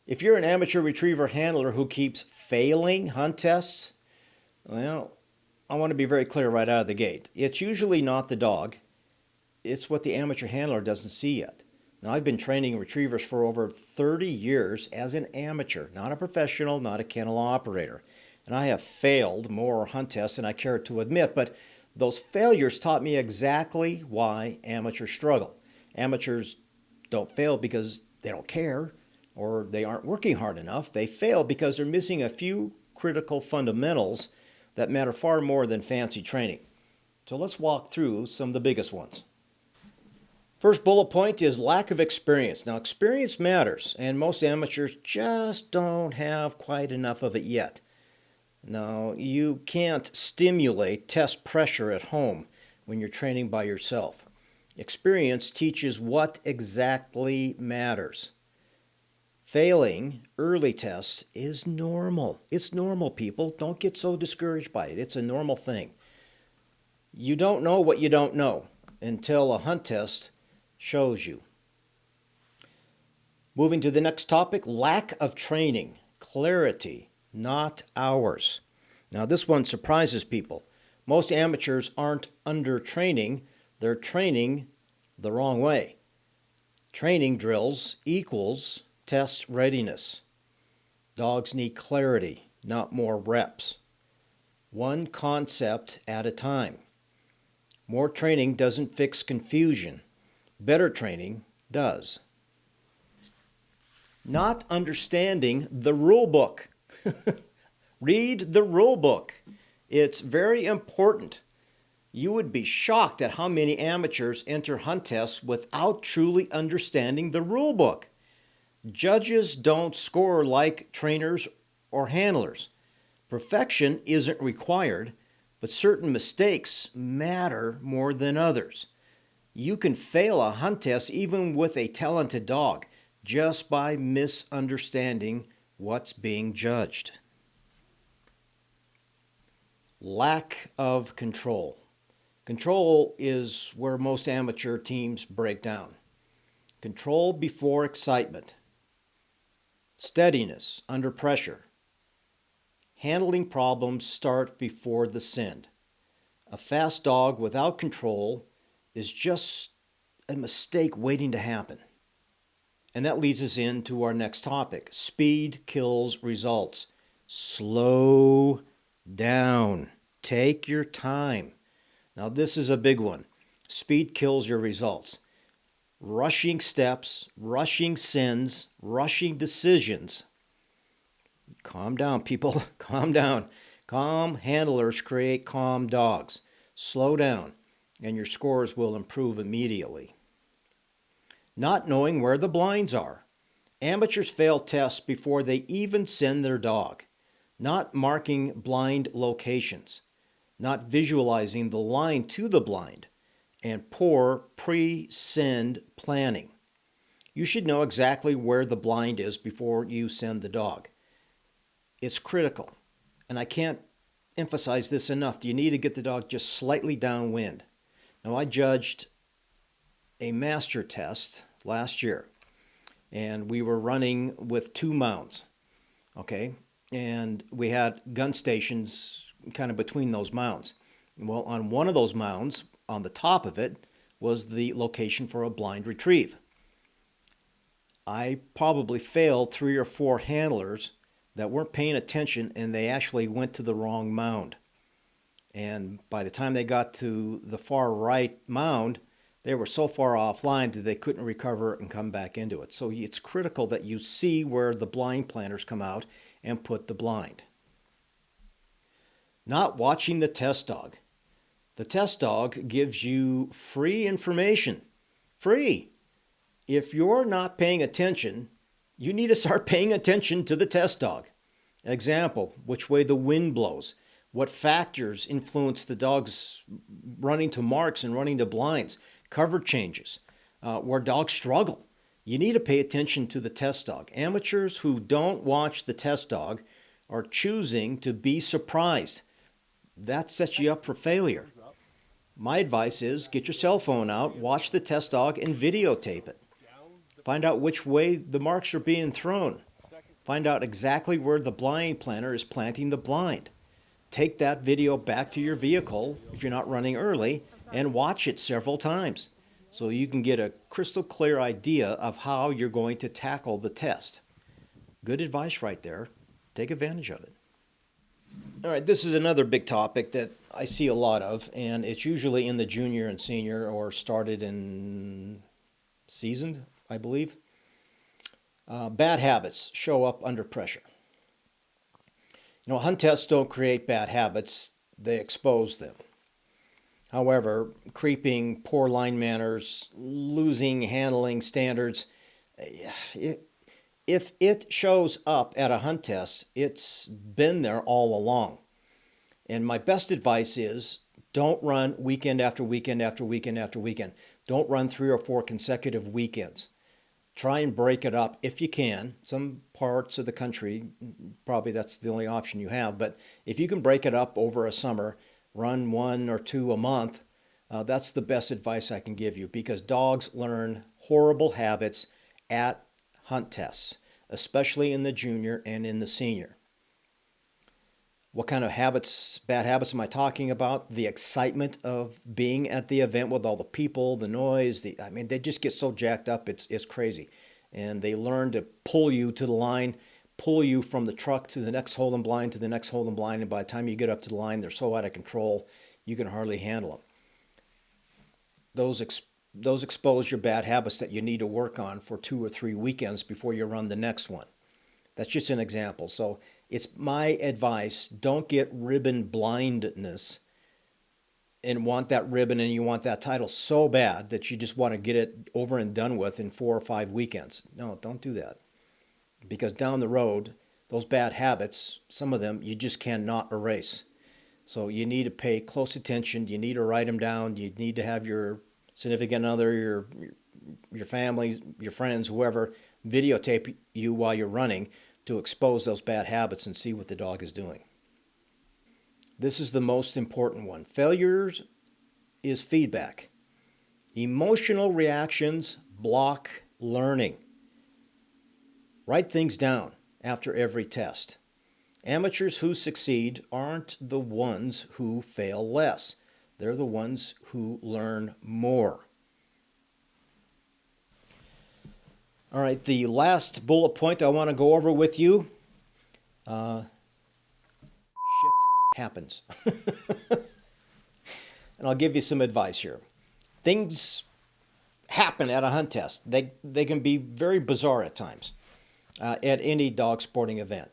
If you're an amateur retriever handler who keeps failing hunt tests, well, I want to be very clear right out of the gate. It's usually not the dog. It's what the amateur handler doesn't see yet. Now, I've been training retrievers for over 30 years as an amateur, not a professional, not a kennel operator. And I have failed more hunt tests than I care to admit, but those failures taught me exactly why amateurs struggle. Amateurs don't fail because they don't care or they aren't working hard enough. They fail because they're missing a few critical fundamentals that matter far more than fancy training. So let's walk through some of the biggest ones. First bullet point is lack of experience. Now, experience matters, and most amateurs just don't have quite enough of it yet. Now, you can't stimulate test pressure at home when you're training by yourself. Experience teaches what exactly matters. Failing early tests is normal. It's normal, people. Don't get so discouraged by it. It's a normal thing. You don't know what you don't know until a hunt test shows you. Moving to the next topic, lack of training. Clarity, not hours. Now, this one surprises people. Most amateurs aren't under training. They're training the wrong way. Training drills equals test readiness. Dogs need clarity, not more reps. One concept at a time. More training doesn't fix confusion. Better training does. Not understanding the rule book. Read the rule book. It's very important. You would be shocked at how many amateurs enter hunt tests without truly understanding the rule book. Judges don't score like trainers or handlers. Perfection isn't required, but certain mistakes matter more than others. You can fail a hunt test even with a talented dog just by misunderstanding what's being judged. Lack of control. Control is where most amateur teams break down. Control before excitement. Steadiness under pressure. Handling problems start before the send. A fast dog without control is just a mistake waiting to happen. And that leads us into our next topic. Speed kills results. Slow down. Take your time. Now, this is a big one. Speed kills your results. Rushing steps, rushing sends, rushing decisions. Calm down, people. Calm down. Calm handlers create calm dogs. Slow down, and your scores will improve immediately. Not knowing where the blinds are. Amateurs fail tests before they even send their dog. Not marking blind locations. Not visualizing the line to the blind. And poor pre-send planning. You should know exactly where the blind is before you send the dog. It's critical, and I can't emphasize this enough. You need to get the dog just slightly downwind. Now, I judged a master test last year, and we were running with 2 mounds, okay? And we had gun stations kind of between those mounds. Well, on one of those mounds, on the top of it, was the location for a blind retrieve. I probably failed 3 or 4 handlers that weren't paying attention, and they actually went to the wrong mound. And by the time they got to the far right mound, they were so far offline that they couldn't recover and come back into it. So it's critical that you see where the blind planters come out and put the blind. Not watching the test dog. The test dog gives you free information. Free. If you're not paying attention, you need to start paying attention to the test dog. Example, which way the wind blows. What factors influence the dog's running to marks and running to blinds. Cover changes. Where dogs struggle. You need to pay attention to the test dog. Amateurs who don't watch the test dog are choosing to be surprised. That sets you up for failure. My advice is get your cell phone out, watch the test dog, and videotape it. Find out which way the marks are being thrown. Find out exactly where the blind planter is planting the blind. Take that video back to your vehicle if you're not running early and watch it several times so you can get a crystal clear idea of how you're going to tackle the test. Good advice right there. Take advantage of it. All right, this is another big topic that I see a lot of, and it's usually in the junior and senior or started in seasoned, I believe. Bad habits show up under pressure. You know, hunt tests don't create bad habits, they expose them. However, creeping, poor line manners, losing handling standards, if it shows up at a hunt test, it's been there all along. And my best advice is don't run weekend after weekend after weekend after weekend. Don't run 3 or 4 consecutive weekends. Try and break it up if you can. Some parts of the country, probably that's the only option you have. But if you can break it up over a summer, run 1 or 2 a month, that's the best advice I can give you, because dogs learn horrible habits at hunt tests, especially in the junior and in the senior. What kind of habits, bad habits am I talking about? The excitement of being at the event with all the people, the noise, they just get so jacked up, it's crazy. And they learn to pull you to the line, pull you from the truck to the next hold'em blind to the next hold'em blind, and by the time you get up to the line, they're so out of control, you can hardly handle them. Those expose your bad habits that you need to work on for 2 or 3 weekends before you run the next one. That's just an example. So it's my advice, don't get ribbon blindness and want that ribbon and you want that title so bad that you just want to get it over and done with in 4 or 5 weekends. No, don't do that. Because down the road, those bad habits, some of them, you just cannot erase. So you need to pay close attention. You need to write them down. You need to have your significant other, your family, your friends, whoever, videotape you while you're running to expose those bad habits and see what the dog is doing. This is the most important one. Failures is feedback. Emotional reactions block learning. Write things down after every test. Amateurs who succeed aren't the ones who fail less. They're the ones who learn more. All right, the last bullet point I want to go over with you. Shit happens. And I'll give you some advice here. Things happen at a hunt test. They can be very bizarre at times at any dog sporting event.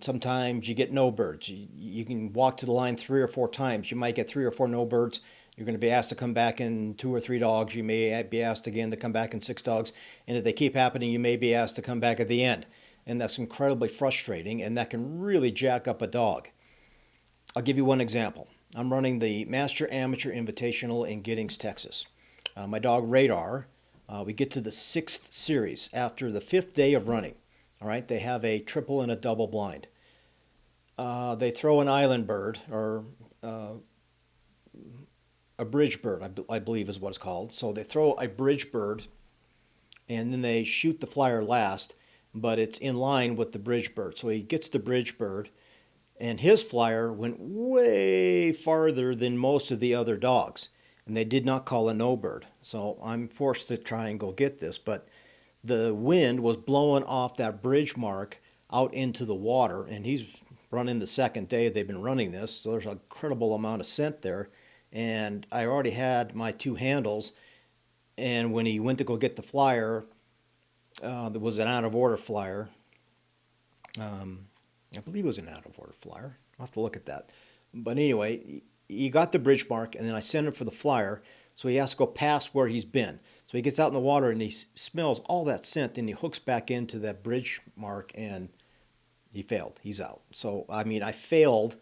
Sometimes you get no birds. You can walk to the line 3 or 4 times. You might get 3 or 4 no birds. You're going to be asked to come back in 2 or 3 dogs. You may be asked again to come back in 6 dogs. And if they keep happening, you may be asked to come back at the end. And that's incredibly frustrating, and that can really jack up a dog. I'll give you one example. I'm running the Master Amateur Invitational in Giddings, Texas. My dog Radar, we get to the 6th series after the 5th day of running. All right, they have a triple and a double blind. They throw an island bird, or a bridge bird, I believe is what it's called. So they throw a bridge bird, and then they shoot the flyer last, but it's in line with the bridge bird. So he gets the bridge bird, and his flyer went way farther than most of the other dogs, and they did not call a no bird. So I'm forced to try and go get this, but the wind was blowing off that bridge mark out into the water, and he's running the 2nd day they've been running this, so there's an incredible amount of scent there. And I already had my 2 handles, and when he went to go get the flyer, there was an out of order flyer. I believe it was an out of order flyer. I'll have to look at that. But anyway, he got the bridge mark, and then I sent him for the flyer, so he has to go past where he's been. So he gets out in the water and he smells all that scent, and he hooks back into that bridge mark, and he failed. He's out. So, I failed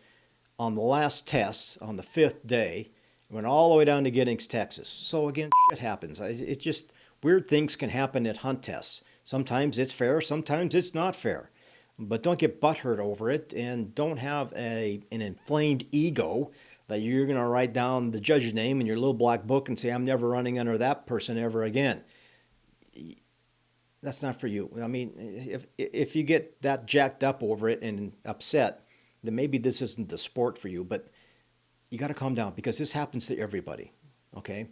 on the last test on the 5th day. Went all the way down to Giddings, Texas. So again, shit happens. It just, weird things can happen at hunt tests. Sometimes it's fair, sometimes it's not fair. But don't get butthurt over it, and don't have an inflamed ego that you're going to write down the judge's name in your little black book and say, I'm never running under that person ever again. that's not for you. I mean, if you get that jacked up over it and upset, then maybe this isn't the sport for you. But you got to calm down because this happens to everybody. Okay,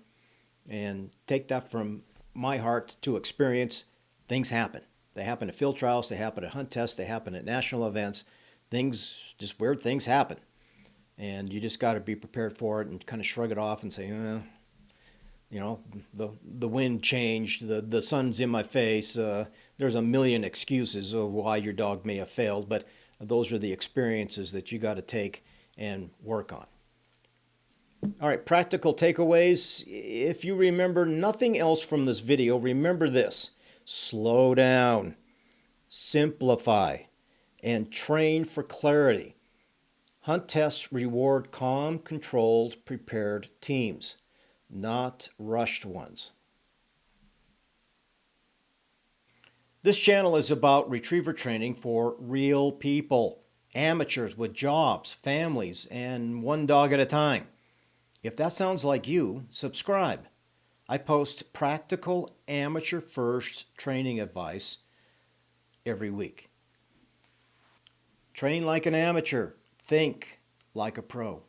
and take that from my heart to experience. Things happen. They happen at field trials. They happen at hunt tests. They happen at national events. Things, just weird things happen, and you just got to be prepared for it and kind of shrug it off and say, you know, the wind changed, the sun's in my face. There's a million excuses of why your dog may have failed, but those are the experiences that you got to take and work on. All right, practical takeaways. If you remember nothing else from this video, remember this: slow down, simplify, and train for clarity. Hunt tests reward calm, controlled, prepared teams, not rushed ones. This channel is about retriever training for real people, amateurs with jobs, families, and one dog at a time. If that sounds like you, subscribe. I post practical, amateur-first training advice every week. Train like an amateur. Think like a pro.